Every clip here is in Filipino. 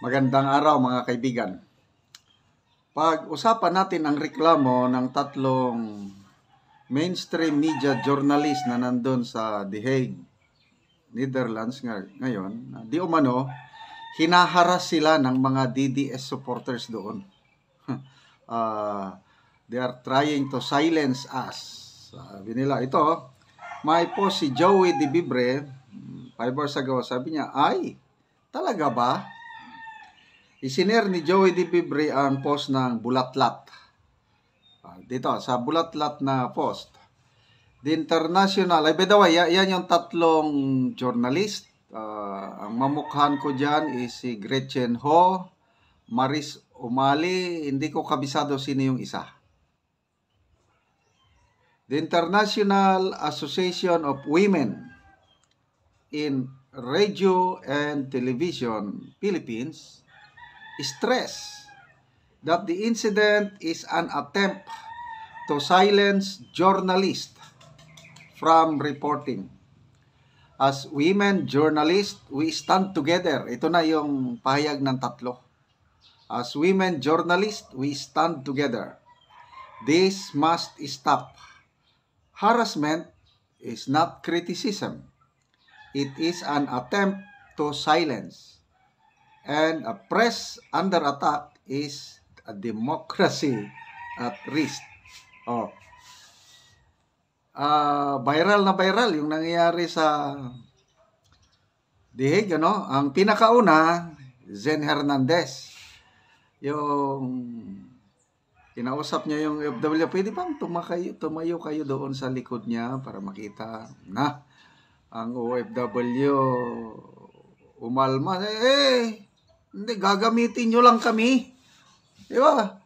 Magandang araw mga kaibigan. Pag-usapan natin ang reklamo ng tatlong mainstream media journalist na nandun sa The Hague, Netherlands ngayon. Di umano, hinaharas sila ng mga DDS supporters doon. They are trying to silence us. Sabi nila, ito, may post si Joey De Vibre, 5 hours ago, sabi niya, ay, talaga ba? Isinare ni Joey De Vibre ang post ng Bulatlat. Dito, sa Bulatlat na post. The International, ay by the way, yan yung tatlong journalist. Ang mamukhaan ko dyan is si Gretchen Ho, Maris Umali, hindi ko kabisado sino yung isa. The International Association of Women in Radio and Television Philippines stress that the incident is an attempt to silence journalists from reporting. As women journalists, we stand together. Ito na yung pahayag ng tatlo. As women journalists, we stand together. This must stop. Harassment is not criticism. It is an attempt to silence. And a press under attack is a democracy at risk. Viral na viral yung nangyayari sa The Hague, ano? Ang pinakauna, Zen Hernandez. Yung kinausap niya yung OFW, pwede bang tumayo kayo doon sa likod niya para makita na ang OFW umalma. Hindi, gagamitin nyo lang kami. Di ba?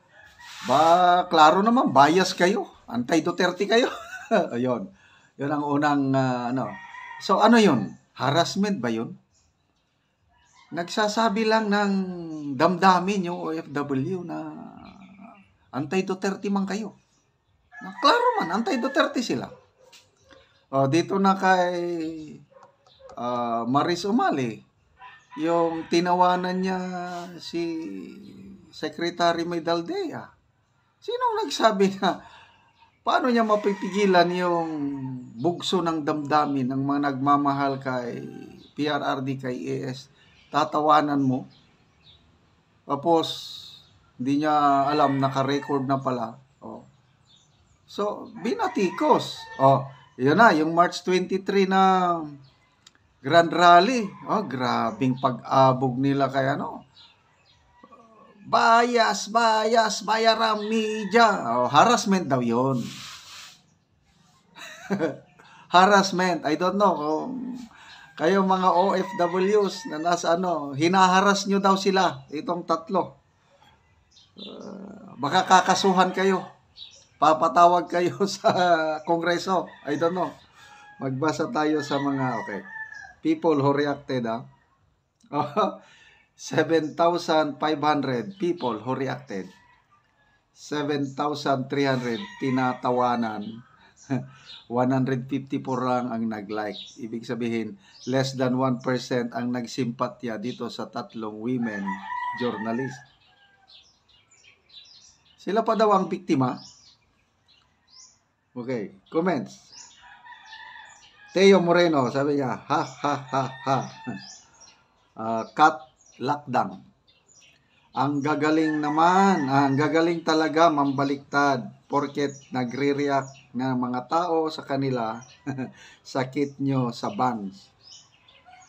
Klaro naman, bias kayo. Anti-Duterte kayo. Ayun. Yun ang unang, So, ano yun? Harassment ba yun? Nagsasabi lang ng damdamin yung OFW na anti-Duterte man kayo. Klaro man, anti-Duterte sila. Dito na kay Maris Umali, yung tinawanan niya si Secretary Medaldea. Sino nagsabi na paano niya mapipigilan yung bugso ng damdamin ng mga nagmamahal kay PRRD, kay AS? Tatawanan mo. Tapos, hindi niya alam, naka-record na pala. So, binatikos. Yun na, yung March 23 na Grand Rally. Grabing pag-abog nila kay bias, bayarang media. Harassment daw yun. Harassment. I don't know kung kayo mga OFWs na nasa hinaharas nyo daw sila. Itong tatlo. Baka kakasuhan kayo. Papatawag kayo sa Kongreso. I don't know. Magbasa tayo sa mga, people who reacted, 7,500 people who reacted. 7,300 tinatawanan. 154 lang ang nag-like. Ibig sabihin, less than 1% ang nagsimpatya dito sa tatlong women journalist. Sila pa daw ang biktima. Comments. Teo Moreno, sabi niya, cut lockdown. Ang gagaling talaga mambaliktad porket nagre-react na mga tao sa kanila, sakit nyo sa bangs.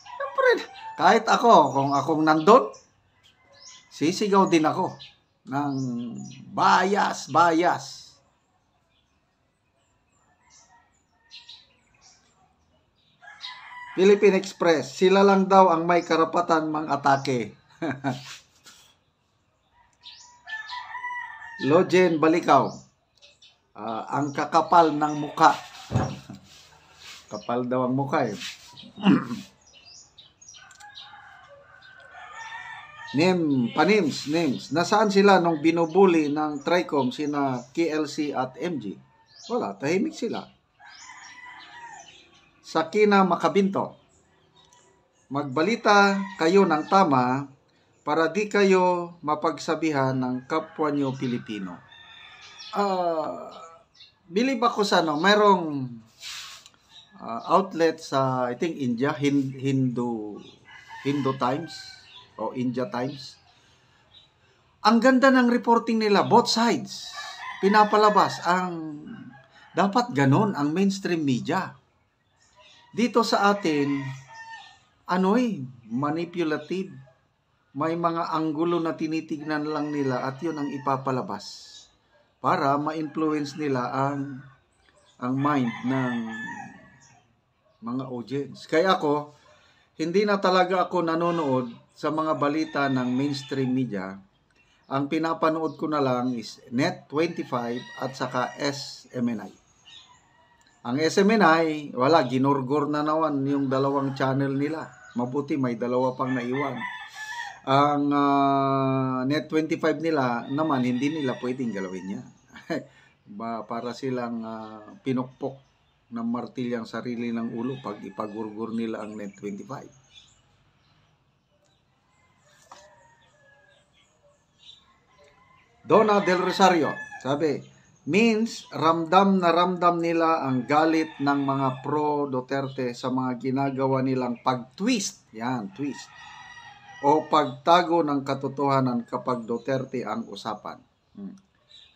Siyempre, kahit ako, kung akong nandun, sisigaw din ako ng bias. Philippine Express, sila lang daw ang may karapatan mang-atake. Lojen Balikaw, ang kakapal ng muka. Kapal daw ang muka . Names. Nasaan sila nung binubuli ng Tricom sina KLC at MG? Wala, tahimik sila. Sakina Makabinto, magbalita kayo ng tama para di kayo mapagsabihan ng kapwa nyo Pilipino. Believe ako sa merong outlet sa, I think, India, Hindu Times o India Times. Ang ganda ng reporting nila, both sides. Pinapalabas dapat ganon ang mainstream media. Dito sa atin, manipulative. May mga anggulo na tinitignan lang nila at yun ang ipapalabas para ma-influence nila ang mind ng mga audience. Kaya ako, hindi na talaga ako nanonood sa mga balita ng mainstream media. Ang pinapanood ko na lang is Net25 at saka SMNI. Ang SMNI, wala, ginurgor na naman yung dalawang channel nila. Mabuti, may dalawa pang naiwan. Ang Net25 nila naman, hindi nila pwedeng galawin yan. Para silang pinukpok ng martilyang sarili ng ulo pag ipagurgur nila ang Net25. Donna Del Rosario, sabi, means ramdam na ramdam nila ang galit ng mga pro-Duterte sa mga ginagawa nilang pag-twist. Yan, twist. O pagtago ng katotohanan kapag Duterte ang usapan.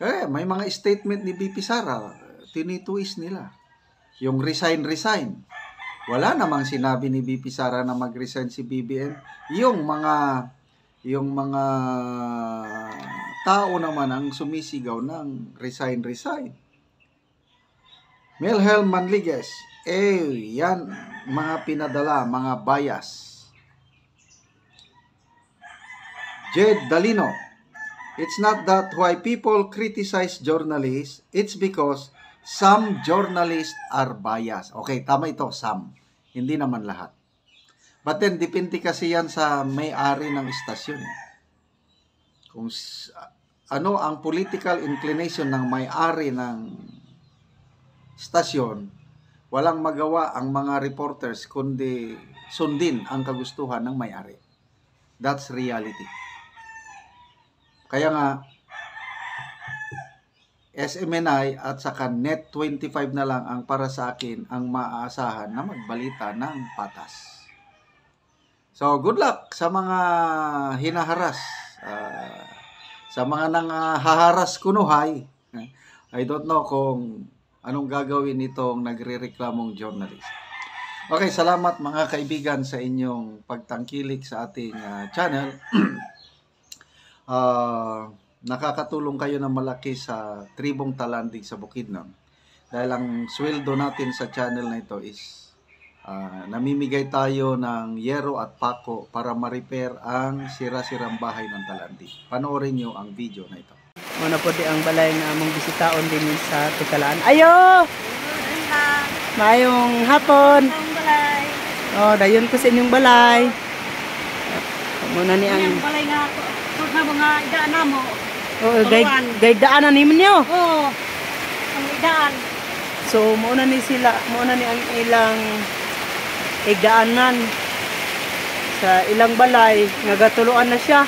May mga statement ni BP Sara, tinitwist nila. Yung resign. Wala namang sinabi ni BP Sara na mag-resign si BBM. Yung mga tao naman ang sumisigaw ng resign. Melhelm Manligues, yan mga pinadala, mga bias. Jed Dalino, it's not that why people criticize journalists, it's because some journalists are biased. Okay, tama ito, some. Hindi naman lahat. But then, depende kasi yan sa may-ari ng istasyon. Kung ano ang political inclination ng may-ari ng istasyon, walang magawa ang mga reporters kundi sundin ang kagustuhan ng may-ari. That's reality. Kaya nga, SMNI at saka Net25 na lang ang para sa akin ang maaasahan na magbalita ng patas. So, good luck sa mga hinaharas. Sa mga nanghaharas kunuhay. I don't know kung anong gagawin itong nagre-reklamong journalist. Okay, salamat mga kaibigan sa inyong pagtangkilik sa ating channel. Nakakatulong kayo ng malaki sa Tribong Talandig sa Bukidnon. Dahil ang sweldo natin sa channel na ito is namimigay tayo ng yero at pako para ma-repair ang sira-sirang bahay ng Talandig. Panoorin nyo ang video na ito. Muna po di ang balay na among bisitaon din sa Tukalaan. Ayo! Maayong hapon! Dayon ko sa inyong balay. Muna ni ang balay nga ako. Na mga idaan na mo. Gaydaan na ninyo. Ang idaan. So, muna ni ang ilang igdaanan sa ilang balay, nagatuluan na siya.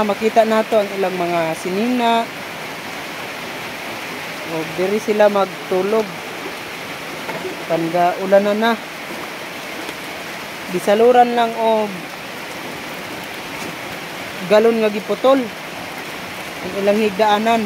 Makita nato ang ilang mga sinina. Diri sila magtulog. Panda ulanan na. Bisaluran lang galon nga giputol ang ilang higdaanan.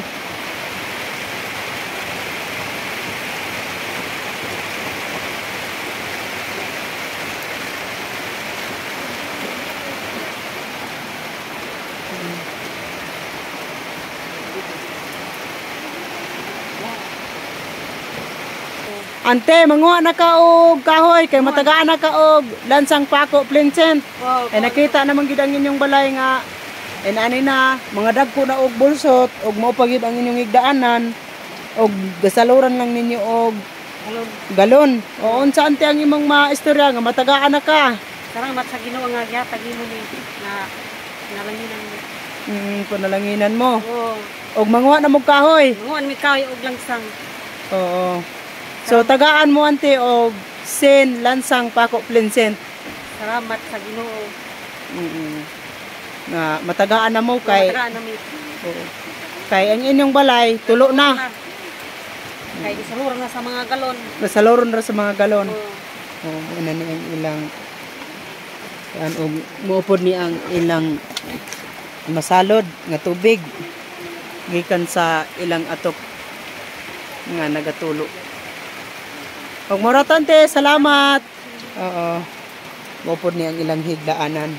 Ante, manguha na ka og kahoy kay matagaan na ka og lansang pako plincent. Nakita naman gid ang inyong balay nga ani na mga dagko na og bulsot og mao pa gid ang inyong higdaanan og gasaluran lang ninyo og galon. O unsa ante ang imong maistorya nga matagaan na ka? Salamat sa Ginoo nga gihatag nimo ni na nalanginan mo. Panalanginan mo. Oo. Og manguha na mo kahoy. Manguha mi kahoy og langsang. Oo. So tagaan mo ante og Sin Lansang Pako Plincent. Salamat sa Ginoo. Na matagaan na mo kay Matagaan namin. oo. Kay ang inyong balay tulo na. Kay isaluran na sa mga galon. Nasaloron ra sa mga galon. Oo. Oh, ina ni ang ilang kan og muupod ni ang ilang masalod nga tubig gikan sa ilang atok nga nagatulo. Og moratante, salamat. Oo. Muupod ni ang ilang higdaanan.